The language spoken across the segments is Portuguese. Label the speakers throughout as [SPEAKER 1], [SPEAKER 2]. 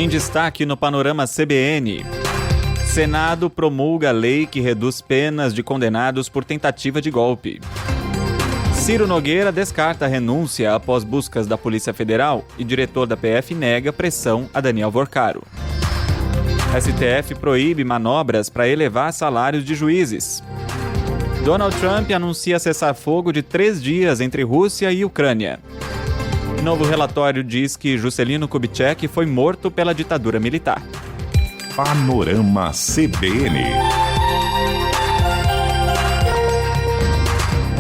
[SPEAKER 1] Em destaque no Panorama CBN, Senado promulga lei que reduz penas de condenados por tentativa de golpe. Ciro Nogueira descarta a renúncia após buscas da Polícia Federal e diretor da PF nega pressão a Daniel Vorcaro. STF proíbe manobras para elevar salários de juízes. Donald Trump anuncia cessar-fogo de 3 dias entre Rússia e Ucrânia. Novo relatório diz que Juscelino Kubitschek foi morto pela ditadura militar.
[SPEAKER 2] Panorama CBN.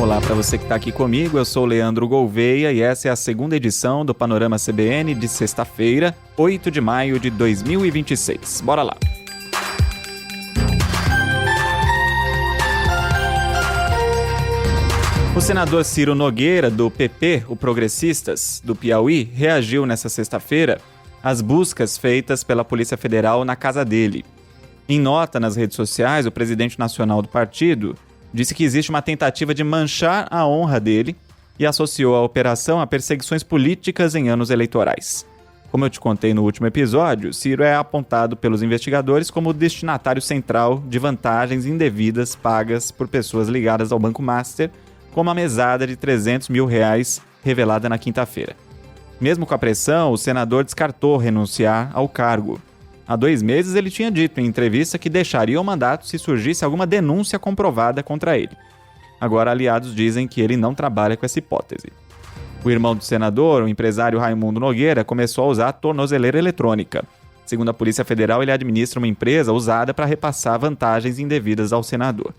[SPEAKER 1] Olá para você que está aqui comigo, eu sou Leandro Gouveia e essa é a segunda edição do Panorama CBN de sexta-feira, 8 de maio de 2026. Bora lá! O senador Ciro Nogueira, do PP, o Progressistas, do Piauí, reagiu nesta sexta-feira às buscas feitas pela Polícia Federal na casa dele. Em nota nas redes sociais, o presidente nacional do partido disse que existe uma tentativa de manchar a honra dele e associou a operação a perseguições políticas em anos eleitorais. Como eu te contei no último episódio, Ciro é apontado pelos investigadores como o destinatário central de vantagens indevidas pagas por pessoas ligadas ao Banco Master, como a mesada de R$300 mil revelada na quinta-feira. Mesmo com a pressão, o senador descartou renunciar ao cargo. Há 2 meses ele tinha dito em entrevista que deixaria o mandato se surgisse alguma denúncia comprovada contra ele. Agora, aliados dizem que ele não trabalha com essa hipótese. O irmão do senador, o empresário Raimundo Nogueira, começou a usar a tornozeleira eletrônica. Segundo a Polícia Federal, ele administra uma empresa usada para repassar vantagens indevidas ao senador.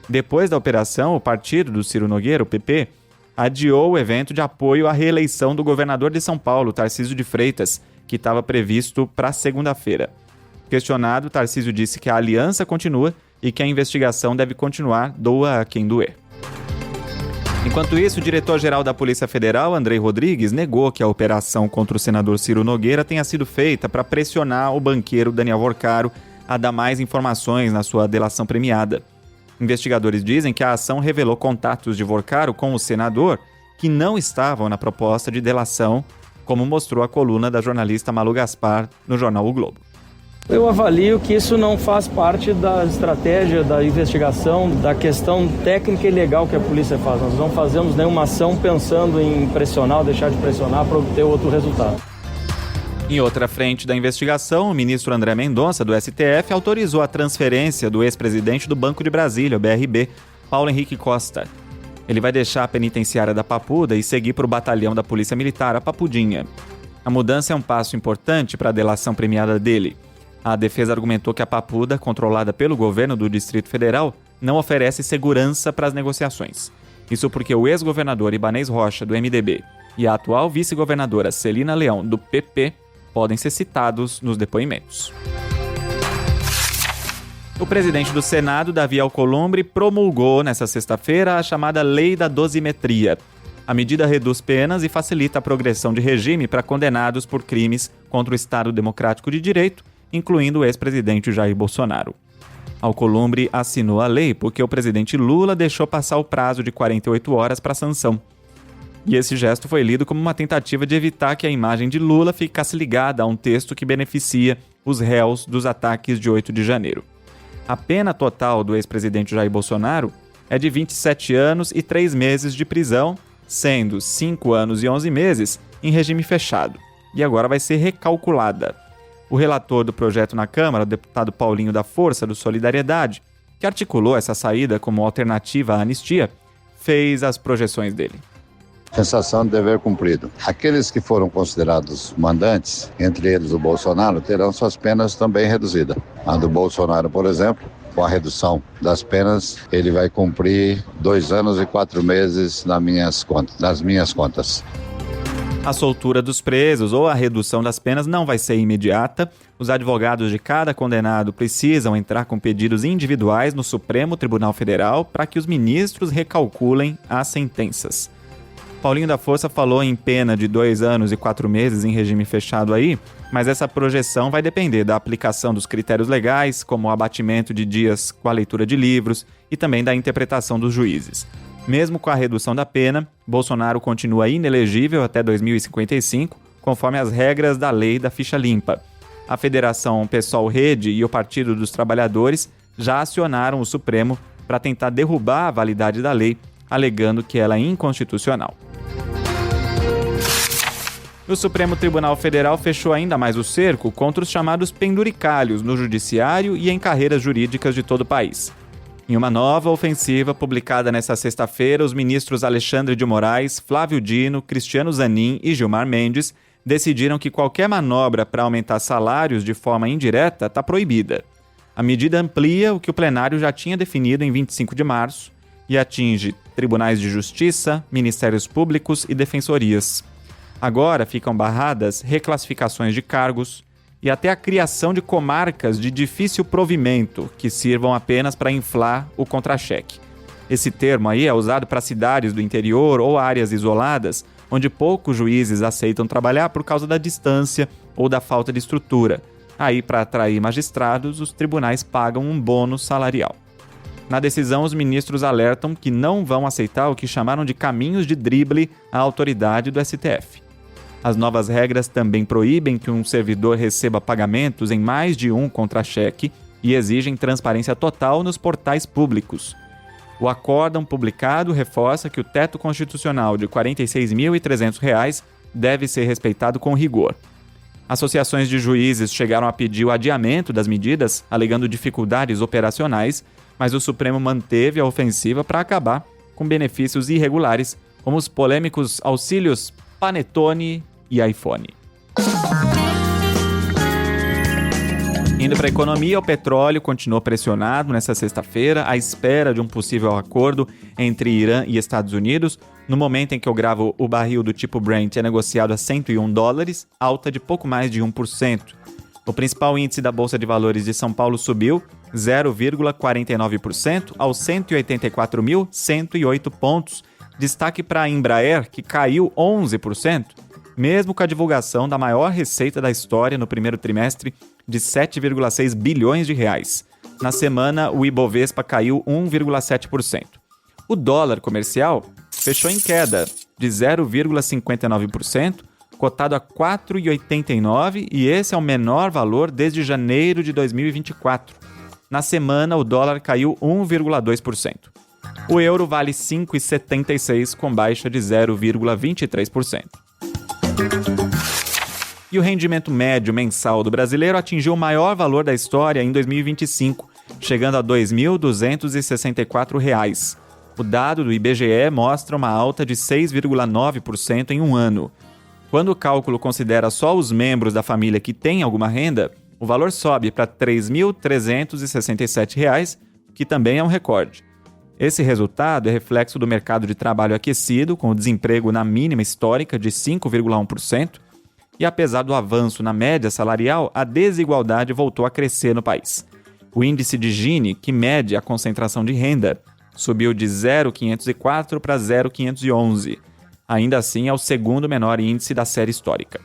[SPEAKER 1] Depois da operação, o partido do Ciro Nogueira, o PP, adiou o evento de apoio à reeleição do governador de São Paulo, Tarcísio de Freitas, que estava previsto para segunda-feira. Questionado, Tarcísio disse que a aliança continua e que a investigação deve continuar, doa a quem doer. Enquanto isso, o diretor-geral da Polícia Federal, Andrei Rodrigues, negou que a operação contra o senador Ciro Nogueira tenha sido feita para pressionar o banqueiro Daniel Vorcaro a dar mais informações na sua delação premiada. Investigadores dizem que a ação revelou contatos de Vorcaro com o senador que não estavam na proposta de delação, como mostrou a coluna da jornalista Malu Gaspar no jornal O Globo.
[SPEAKER 3] Eu avalio que isso não faz parte da estratégia da investigação, da questão técnica e legal que a polícia faz. Nós não fazemos nenhuma ação pensando em pressionar ou deixar de pressionar para obter outro resultado.
[SPEAKER 1] Em outra frente da investigação, o ministro André Mendonça, do STF, autorizou a transferência do ex-presidente do Banco de Brasília, o BRB, Paulo Henrique Costa. Ele vai deixar a penitenciária da Papuda e seguir para o batalhão da Polícia Militar, a Papudinha. A mudança é um passo importante para a delação premiada dele. A defesa argumentou que a Papuda, controlada pelo governo do Distrito Federal, não oferece segurança para as negociações. Isso porque o ex-governador Ibanez Rocha, do MDB, e a atual vice-governadora Celina Leão, do PP, podem ser citados nos depoimentos. O presidente do Senado, Davi Alcolumbre, promulgou nesta sexta-feira a chamada Lei da Dosimetria. A medida reduz penas e facilita a progressão de regime para condenados por crimes contra o Estado Democrático de Direito, incluindo o ex-presidente Jair Bolsonaro. Alcolumbre assinou a lei porque o presidente Lula deixou passar o prazo de 48 horas para a sanção. E esse gesto foi lido como uma tentativa de evitar que a imagem de Lula ficasse ligada a um texto que beneficia os réus dos ataques de 8 de janeiro. A pena total do ex-presidente Jair Bolsonaro é de 27 anos e 3 meses de prisão, sendo 5 anos e 11 meses em regime fechado. E agora vai ser recalculada. O relator do projeto na Câmara, o deputado Paulinho da Força, do Solidariedade, que articulou essa saída como alternativa à anistia, fez as projeções dele.
[SPEAKER 4] Sensação de dever cumprido. Aqueles que foram considerados mandantes, entre eles o Bolsonaro, terão suas penas também reduzidas. A do Bolsonaro, por exemplo, com a redução das penas, ele vai cumprir 2 anos e 4 meses nas minhas contas.
[SPEAKER 1] A soltura dos presos ou a redução das penas não vai ser imediata. Os advogados de cada condenado precisam entrar com pedidos individuais no Supremo Tribunal Federal para que os ministros recalculem as sentenças. Paulinho da Força falou em pena de 2 anos e 4 meses em regime fechado aí, mas essa projeção vai depender da aplicação dos critérios legais, como o abatimento de dias com a leitura de livros e também da interpretação dos juízes. Mesmo com a redução da pena, Bolsonaro continua inelegível até 2055, conforme as regras da lei da ficha limpa. A Federação PSOL Rede e o Partido dos Trabalhadores já acionaram o Supremo para tentar derrubar a validade da lei, alegando que ela é inconstitucional. O Supremo Tribunal Federal fechou ainda mais o cerco contra os chamados penduricalhos no judiciário e em carreiras jurídicas de todo o país. Em uma nova ofensiva publicada nesta sexta-feira, os ministros Alexandre de Moraes, Flávio Dino, Cristiano Zanin e Gilmar Mendes decidiram que qualquer manobra para aumentar salários de forma indireta está proibida. A medida amplia o que o plenário já tinha definido em 25 de março e atinge tribunais de justiça, ministérios públicos e defensorias. Agora ficam barradas reclassificações de cargos e até a criação de comarcas de difícil provimento que sirvam apenas para inflar o contra-cheque. Esse termo aí é usado para cidades do interior ou áreas isoladas onde poucos juízes aceitam trabalhar por causa da distância ou da falta de estrutura. Aí, para atrair magistrados, os tribunais pagam um bônus salarial. Na decisão, os ministros alertam que não vão aceitar o que chamaram de caminhos de drible à autoridade do STF. As novas regras também proíbem que um servidor receba pagamentos em mais de um contra-cheque e exigem transparência total nos portais públicos. O acórdão publicado reforça que o teto constitucional de R$ 46.300 deve ser respeitado com rigor. Associações de juízes chegaram a pedir o adiamento das medidas, alegando dificuldades operacionais, mas o Supremo manteve a ofensiva para acabar com benefícios irregulares, como os polêmicos auxílios Panetone e iPhone. Indo para a economia, o petróleo continuou pressionado nesta sexta-feira à espera de um possível acordo entre Irã e Estados Unidos. No momento em que eu gravo, o barril do tipo Brent é negociado a $101, alta de pouco mais de 1%. O principal índice da Bolsa de Valores de São Paulo subiu 0,49% aos 184.108 pontos. Destaque para a Embraer, que caiu 11%, mesmo com a divulgação da maior receita da história no primeiro trimestre, de 7,6 bilhões de reais. Na semana, o Ibovespa caiu 1,7%. O dólar comercial fechou em queda de 0,59%, cotado a R$ 4,89, e esse é o menor valor desde janeiro de 2024. Na semana, o dólar caiu 1,2%. O euro vale R$ 5,76, com baixa de 0,23%. E o rendimento médio mensal do brasileiro atingiu o maior valor da história em 2025, chegando a R$ 2.264. O dado do IBGE mostra uma alta de 6,9% em um ano. Quando o cálculo considera só os membros da família que têm alguma renda, o valor sobe para R$ 3.367, que também é um recorde. Esse resultado é reflexo do mercado de trabalho aquecido, com o desemprego na mínima histórica de 5,1%, e apesar do avanço na média salarial, a desigualdade voltou a crescer no país. O índice de Gini, que mede a concentração de renda, subiu de 0,504 para 0,511. Ainda assim, é o segundo menor índice da série histórica.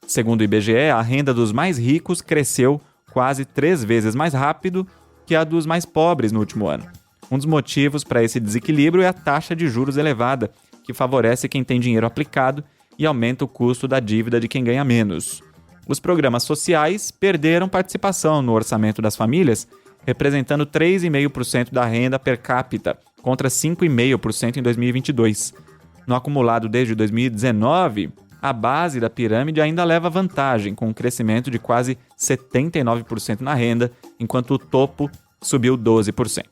[SPEAKER 1] Segundo o IBGE, a renda dos mais ricos cresceu quase 3 vezes mais rápido que a dos mais pobres no último ano. Um dos motivos para esse desequilíbrio é a taxa de juros elevada, que favorece quem tem dinheiro aplicado e aumenta o custo da dívida de quem ganha menos. Os programas sociais perderam participação no orçamento das famílias, representando 3,5% da renda per capita, contra 5,5% em 2022. No acumulado desde 2019, a base da pirâmide ainda leva vantagem, com um crescimento de quase 79% na renda, enquanto o topo subiu 12%.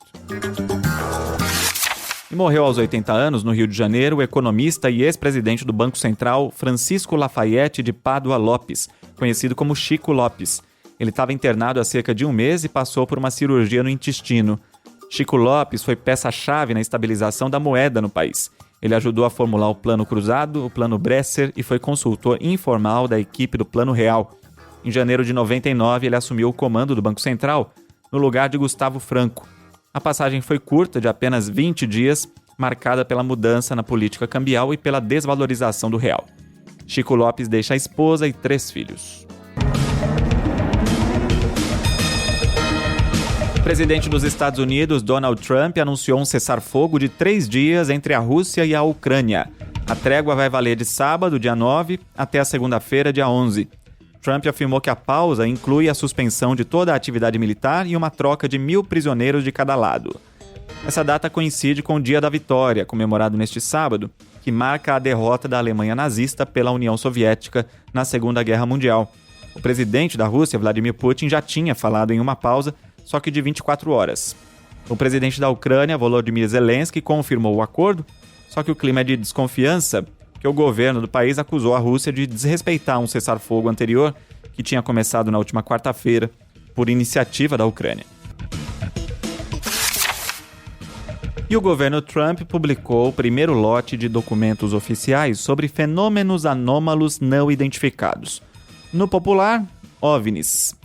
[SPEAKER 1] E morreu aos 80 anos, no Rio de Janeiro, o economista e ex-presidente do Banco Central, Francisco Lafayette de Pádua Lopes, conhecido como Chico Lopes. Ele estava internado há cerca de um mês e passou por uma cirurgia no intestino. Chico Lopes foi peça-chave na estabilização da moeda no país. Ele ajudou a formular o Plano Cruzado, o Plano Bresser e foi consultor informal da equipe do Plano Real. Em janeiro de 99, ele assumiu o comando do Banco Central, no lugar de Gustavo Franco. A passagem foi curta, de apenas 20 dias, marcada pela mudança na política cambial e pela desvalorização do real. Chico Lopes deixa a esposa e 3 filhos. O presidente dos Estados Unidos, Donald Trump, anunciou um cessar-fogo de 3 dias entre a Rússia e a Ucrânia. A trégua vai valer de sábado, dia 9, até a segunda-feira, dia 11. Trump afirmou que a pausa inclui a suspensão de toda a atividade militar e uma troca de 1.000 prisioneiros de cada lado. Essa data coincide com o Dia da Vitória, comemorado neste sábado, que marca a derrota da Alemanha nazista pela União Soviética na Segunda Guerra Mundial. O presidente da Rússia, Vladimir Putin, já tinha falado em uma pausa, só que de 24 horas. O presidente da Ucrânia, Volodymyr Zelensky, confirmou o acordo, só que o clima é de desconfiança, que o governo do país acusou a Rússia de desrespeitar um cessar-fogo anterior, que tinha começado na última quarta-feira, por iniciativa da Ucrânia. E o governo Trump publicou o primeiro lote de documentos oficiais sobre fenômenos anômalos não identificados. No popular, OVNIs.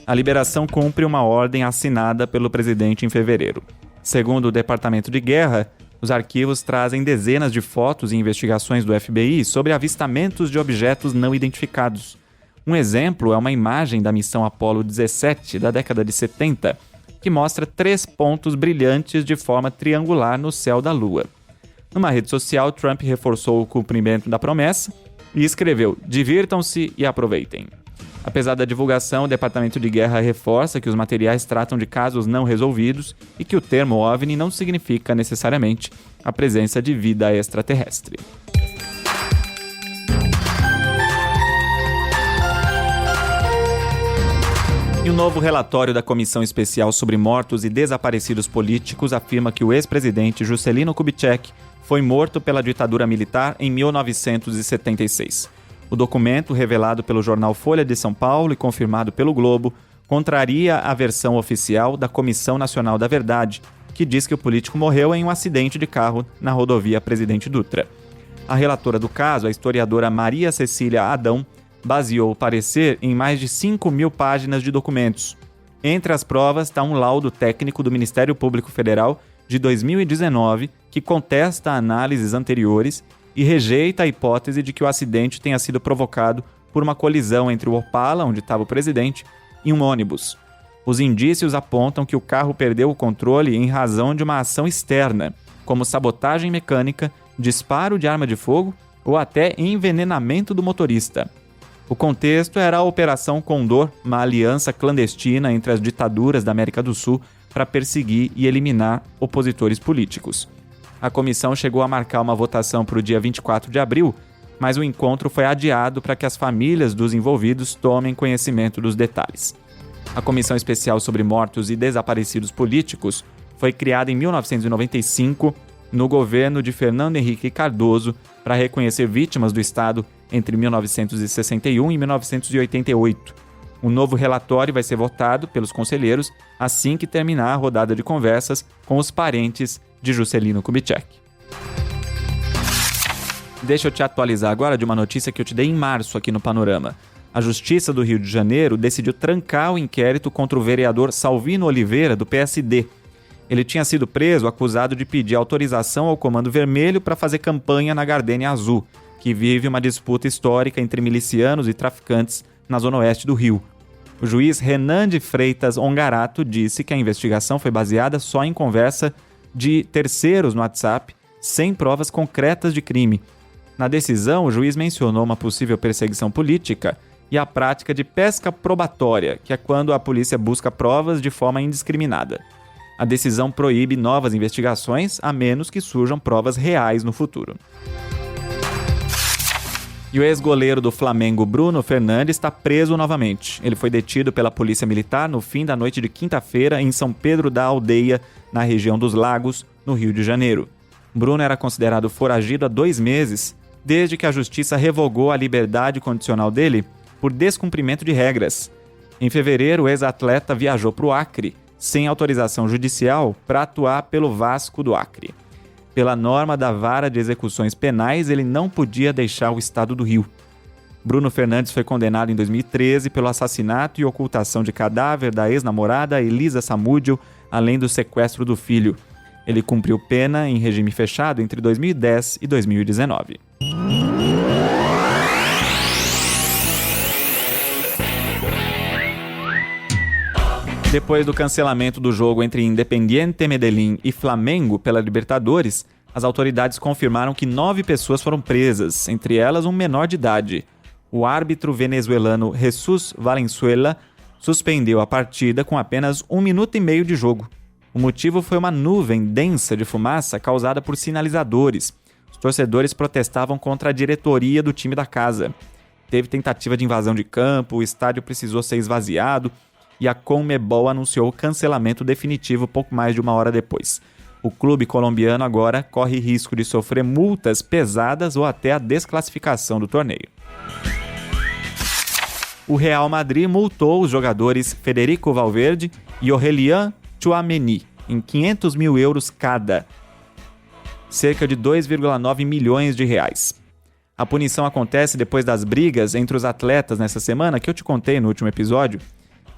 [SPEAKER 1] A liberação cumpre uma ordem assinada pelo presidente em fevereiro. Segundo o Departamento de Guerra, os arquivos trazem dezenas de fotos e investigações do FBI sobre avistamentos de objetos não identificados. Um exemplo é uma imagem da missão Apollo 17 da década de 70, que mostra 3 pontos brilhantes de forma triangular no céu da Lua. Numa rede social, Trump reforçou o cumprimento da promessa e escreveu: "Divirtam-se e aproveitem". Apesar da divulgação, o Departamento de Guerra reforça que os materiais tratam de casos não resolvidos e que o termo OVNI não significa necessariamente a presença de vida extraterrestre. E o novo relatório da Comissão Especial sobre Mortos e Desaparecidos Políticos afirma que o ex-presidente Juscelino Kubitschek foi morto pela ditadura militar em 1976. O documento, revelado pelo jornal Folha de São Paulo e confirmado pelo Globo, contraria a versão oficial da Comissão Nacional da Verdade, que diz que o político morreu em um acidente de carro na rodovia Presidente Dutra. A relatora do caso, a historiadora Maria Cecília Adão, baseou o parecer em mais de 5.000 páginas de documentos. Entre as provas está um laudo técnico do Ministério Público Federal de 2019, que contesta análises anteriores e rejeita a hipótese de que o acidente tenha sido provocado por uma colisão entre o Opala, onde estava o presidente, e um ônibus. Os indícios apontam que o carro perdeu o controle em razão de uma ação externa, como sabotagem mecânica, disparo de arma de fogo ou até envenenamento do motorista. O contexto era a Operação Condor, uma aliança clandestina entre as ditaduras da América do Sul para perseguir e eliminar opositores políticos. A comissão chegou a marcar uma votação para o dia 24 de abril, mas o encontro foi adiado para que as famílias dos envolvidos tomem conhecimento dos detalhes. A Comissão Especial sobre Mortos e Desaparecidos Políticos foi criada em 1995 no governo de Fernando Henrique Cardoso para reconhecer vítimas do Estado entre 1961 e 1988. Um novo relatório vai ser votado pelos conselheiros assim que terminar a rodada de conversas com os parentes de Juscelino Kubitschek. Deixa eu te atualizar agora de uma notícia que eu te dei em março aqui no Panorama. A Justiça do Rio de Janeiro decidiu trancar o inquérito contra o vereador Salvino Oliveira, do PSD. Ele tinha sido preso acusado de pedir autorização ao Comando Vermelho para fazer campanha na Gardênia Azul, que vive uma disputa histórica entre milicianos e traficantes na zona oeste do Rio. O juiz Renan de Freitas Ongarato disse que a investigação foi baseada só em conversa de terceiros no WhatsApp, sem provas concretas de crime. Na decisão, o juiz mencionou uma possível perseguição política e a prática de pesca probatória, que é quando a polícia busca provas de forma indiscriminada. A decisão proíbe novas investigações, a menos que surjam provas reais no futuro. E o ex-goleiro do Flamengo, Bruno Fernandes, está preso novamente. Ele foi detido pela Polícia Militar no fim da noite de quinta-feira em São Pedro da Aldeia, na região dos Lagos, no Rio de Janeiro. Bruno era considerado foragido há 2 meses, desde que a Justiça revogou a liberdade condicional dele por descumprimento de regras. Em fevereiro, o ex-atleta viajou para o Acre, sem autorização judicial, para atuar pelo Vasco do Acre. Pela norma da Vara de Execuções Penais, ele não podia deixar o estado do Rio. Bruno Fernandes foi condenado em 2013 pelo assassinato e ocultação de cadáver da ex-namorada Elisa Samúdio, além do sequestro do filho. Ele cumpriu pena em regime fechado entre 2010 e 2019. Depois do cancelamento do jogo entre Independiente Medellín e Flamengo pela Libertadores, as autoridades confirmaram que 9 pessoas foram presas, entre elas um menor de idade. O árbitro venezuelano Jesus Valenzuela suspendeu a partida com apenas 1 minuto e meio de jogo. O motivo foi uma nuvem densa de fumaça causada por sinalizadores. Os torcedores protestavam contra a diretoria do time da casa. Teve tentativa de invasão de campo, o estádio precisou ser esvaziado e a Conmebol anunciou o cancelamento definitivo pouco mais de 1 hora depois. O clube colombiano agora corre risco de sofrer multas pesadas ou até a desclassificação do torneio. O Real Madrid multou os jogadores Federico Valverde e Aurélien Tchouaméni em 500 mil euros cada, cerca de 2,9 milhões de reais. A punição acontece depois das brigas entre os atletas nessa semana que eu te contei no último episódio.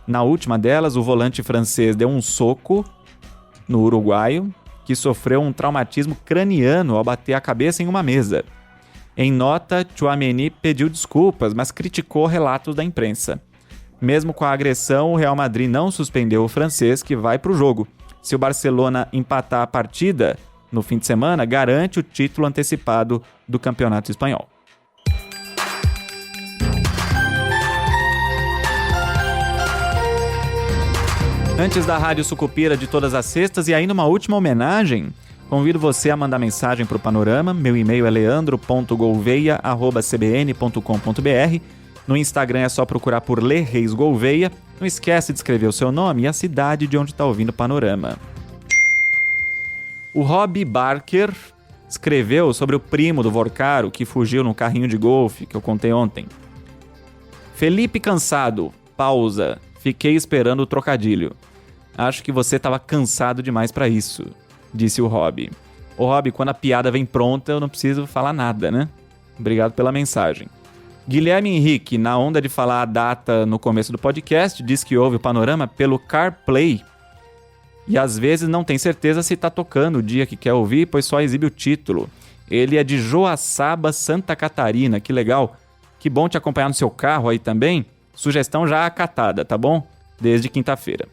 [SPEAKER 1] Na última delas, o volante francês deu um soco no uruguaio, que sofreu um traumatismo craniano ao bater a cabeça em uma mesa. Em nota, Tchouaméni pediu desculpas, mas criticou relatos da imprensa. Mesmo com a agressão, o Real Madrid não suspendeu o francês, que vai para o jogo. Se o Barcelona empatar a partida no fim de semana, garante o título antecipado do Campeonato Espanhol. Antes da Rádio Sucupira de todas as sextas e ainda uma última homenagem, convido você a mandar mensagem para o Panorama. Meu e-mail é leandro.gouveia@cbn.com.br. No Instagram é só procurar por Lê Reis Gouveia. Não esquece de escrever o seu nome e a cidade de onde está ouvindo o Panorama. O Robbie Barker escreveu sobre o primo do Vorcaro que fugiu no carrinho de golfe que eu contei ontem. Felipe cansado, pausa, fiquei esperando o trocadilho. Acho que você estava cansado demais para isso, disse o Robbie. Ô Robbie, quando a piada vem pronta eu não preciso falar nada, né? Obrigado pela mensagem. Guilherme Henrique, na onda de falar a data no começo do podcast, diz que ouve o Panorama pelo CarPlay e às vezes não tem certeza se está tocando o dia que quer ouvir, pois só exibe o título. Ele é de Joaçaba, Santa Catarina, que legal. Que bom te acompanhar no seu carro aí também. Sugestão já acatada, tá bom? Desde quinta-feira.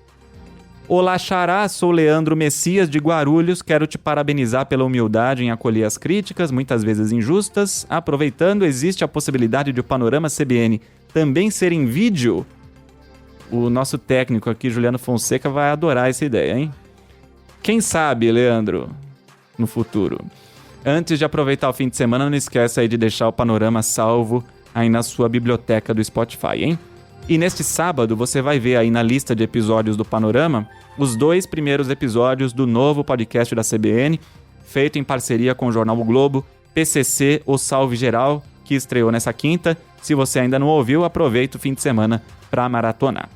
[SPEAKER 1] Olá, Xará, sou Leandro Messias de Guarulhos, quero te parabenizar pela humildade em acolher as críticas, muitas vezes injustas. Aproveitando, existe a possibilidade de o Panorama CBN também ser em vídeo? O nosso técnico aqui, Juliano Fonseca, vai adorar essa ideia, hein? Quem sabe, Leandro, no futuro. Antes de aproveitar o fim de semana, não esqueça aí de deixar o Panorama salvo aí na sua biblioteca do Spotify, hein? E neste sábado você vai ver aí na lista de episódios do Panorama os 2 primeiros episódios do novo podcast da CBN, feito em parceria com o Jornal O Globo, PCC, O Salve Geral, que estreou nessa quinta. Se você ainda não ouviu, aproveita o fim de semana para maratonar.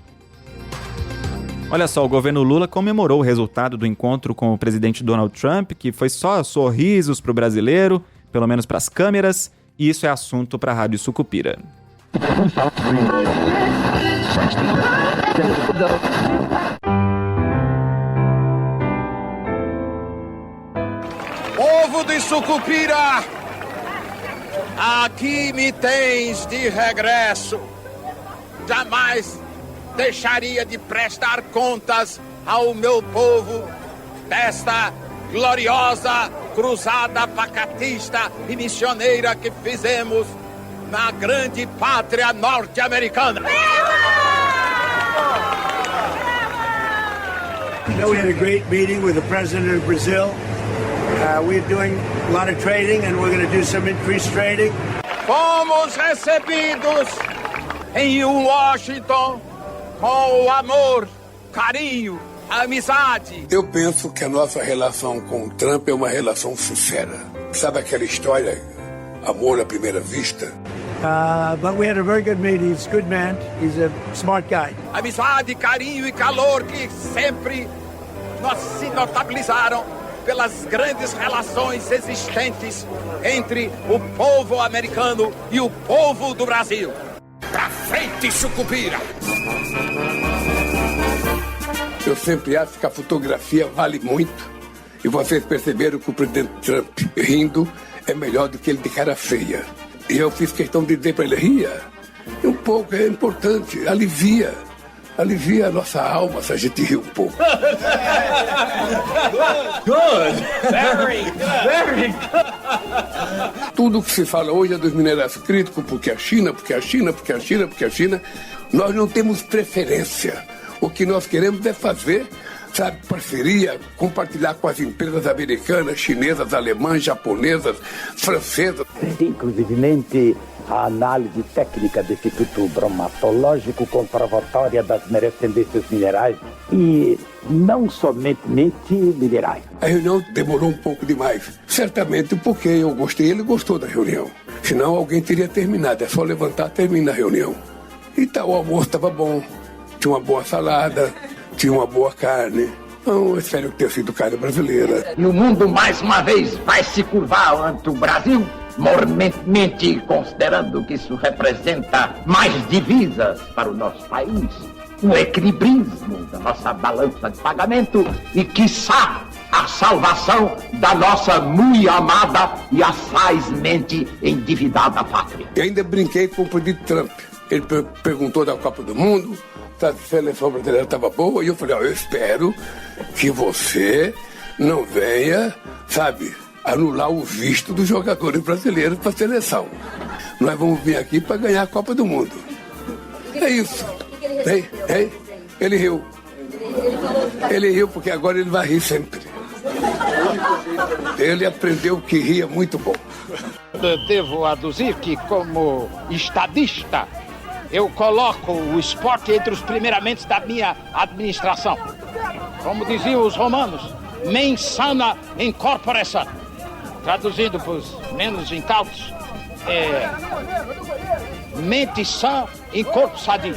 [SPEAKER 1] Olha só, o governo Lula comemorou o resultado do encontro com o presidente Donald Trump, que foi só sorrisos para o brasileiro, pelo menos para as câmeras, e isso é assunto para a Rádio Sucupira.
[SPEAKER 5] Povo de Sucupira, aqui me tens de regresso. Jamais deixaria de prestar contas ao meu povo desta gloriosa cruzada pacatista e missioneira que fizemos na grande pátria norte-americana.
[SPEAKER 6] We had a great meeting with the president of Brazil. We're doing a lot of trading and we're going to do some increased trading.
[SPEAKER 5] Fomos recebidos em Washington com amor, carinho, amizade.
[SPEAKER 7] Eu penso que a nossa relação com o Trump é uma relação sincera. Sabe aquela história, amor à primeira vista?
[SPEAKER 6] But we had a very good meeting. He's a good man. He's a smart guy.
[SPEAKER 5] Amizade, carinho e calor que sempre se notabilizaram pelas grandes relações existentes entre o povo americano e o povo do Brasil. Pra frente, Sucupira!
[SPEAKER 7] Eu sempre acho que a fotografia vale muito. E vocês perceberam que o presidente Trump rindo é melhor do que ele de cara feia. E eu fiz questão de dizer para ele, ria. Um pouco é importante, alivia. alivia a nossa alma se a gente rir um pouco.
[SPEAKER 5] Good. Very good. Very good.
[SPEAKER 7] Tudo que se fala hoje é dos minérios críticos, porque a China, porque a China, porque a China, porque a China. Nós não temos preferência. O que nós queremos é fazer, sabe, parceria, compartilhar com as empresas americanas, chinesas, alemãs, japonesas, francesas.
[SPEAKER 8] Inclusivemente, a análise técnica do Instituto Bromatológico comprovatória das tendências minerais e não somente minerais.
[SPEAKER 7] A reunião demorou um pouco demais, certamente porque eu gostei e ele gostou da reunião. Senão alguém teria terminado, é só levantar e termina a reunião. Então o almoço estava bom, tinha uma boa salada, tinha uma boa carne. Não, espero ter sido carne brasileira.
[SPEAKER 8] E o mundo mais uma vez vai se curvar ante o Brasil, mormente considerando que isso representa mais divisas para o nosso país, o equilibrismo da nossa balança de pagamento e, quiçá, a salvação da nossa muito amada e assazmente endividada pátria.
[SPEAKER 7] E ainda brinquei com o presidente Trump. Ele perguntou da Copa do Mundo, se a seleção brasileira estava boa, e eu falei, eu espero que você não venha, sabe, anular o visto dos jogadores brasileiros para a seleção. Nós vamos vir aqui para ganhar a Copa do Mundo. É isso. Ele riu. Ele riu porque agora ele vai rir sempre. Ele aprendeu que ria muito bom.
[SPEAKER 9] Devo aduzir que, como estadista, eu coloco o esporte entre os primeiramentos da minha administração. Como diziam os romanos, mens sana in corpore sano. Traduzindo para os menos incautos, mente sã em corpo sadio.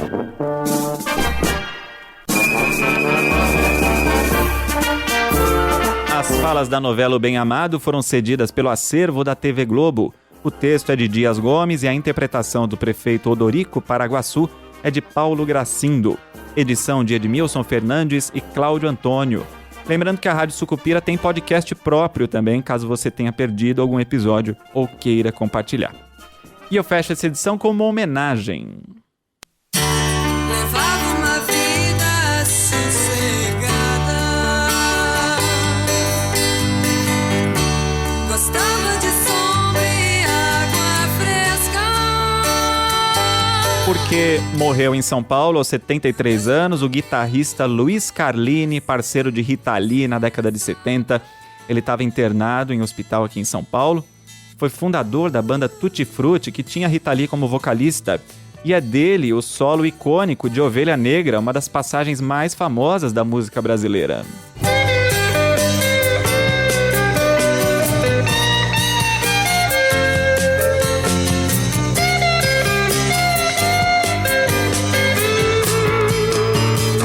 [SPEAKER 1] As falas da novela O Bem Amado foram cedidas pelo acervo da TV Globo. O texto é de Dias Gomes e a interpretação do prefeito Odorico Paraguaçu é de Paulo Gracindo. Edição de Edmilson Fernandes e Cláudio Antônio. Lembrando que a Rádio Sucupira tem podcast próprio também, caso você tenha perdido algum episódio ou queira compartilhar. E eu fecho essa edição com uma homenagem.
[SPEAKER 10] Levava uma vida sossegada, gostava de sombra e água fresca.
[SPEAKER 1] Porque morreu em São Paulo aos 73 anos o guitarrista Luiz Carlini, parceiro de Rita Lee na década de 70. Ele estava internado em um hospital aqui em São Paulo. Foi fundador da banda Tutti Frutti, que tinha Rita Lee como vocalista. E é dele o solo icônico de Ovelha Negra, uma das passagens mais famosas da música brasileira.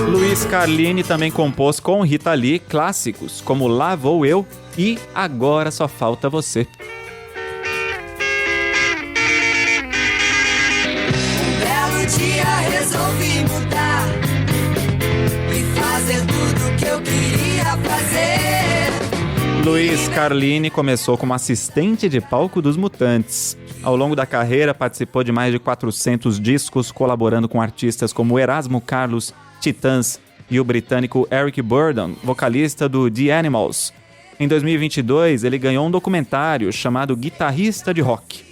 [SPEAKER 1] Luiz Carlini também compôs com Rita Lee clássicos como Lá Vou Eu e Agora Só Falta Você.
[SPEAKER 10] Resolvi mudar e fazer tudo que eu queria fazer.
[SPEAKER 1] Luiz Carlini começou como assistente de palco dos Mutantes. Ao longo da carreira, participou de mais de 400 discos, colaborando com artistas como Erasmo Carlos, Titãs e o britânico Eric Burdon, vocalista do The Animals. Em 2022, ele ganhou um documentário chamado Guitarrista de Rock.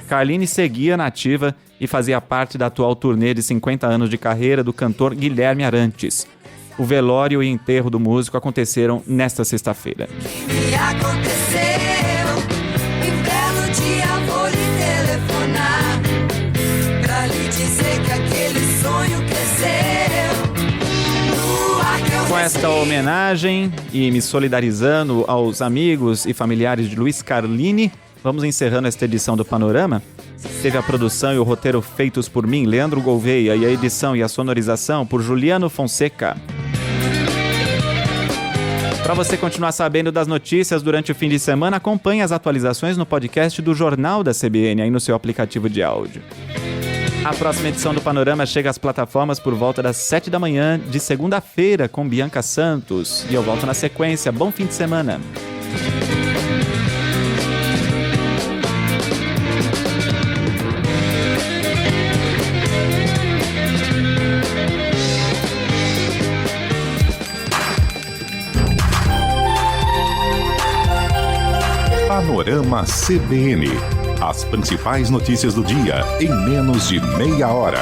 [SPEAKER 1] Carlini seguia na ativa e fazia parte da atual turnê de 50 anos de carreira do cantor Guilherme Arantes. O velório e enterro do músico aconteceram nesta sexta-feira.
[SPEAKER 10] Me aconteceu, e belo dia vou lhe telefonar pra lhe dizer que aquele sonho cresceu.
[SPEAKER 1] Com esta homenagem e me solidarizando aos amigos e familiares de Luiz Carlini, vamos encerrando esta edição do Panorama. Teve a produção e o roteiro feitos por mim, Leandro Gouveia, e a edição e a sonorização por Juliano Fonseca. Para você continuar sabendo das notícias durante o fim de semana, acompanhe as atualizações no podcast do Jornal da CBN, aí no seu aplicativo de áudio. A próxima edição do Panorama chega às plataformas por volta das 7 da manhã de segunda-feira com Bianca Santos. E eu volto na sequência. Bom fim de semana.
[SPEAKER 2] Panorama CBN. As principais notícias do dia em menos de meia hora.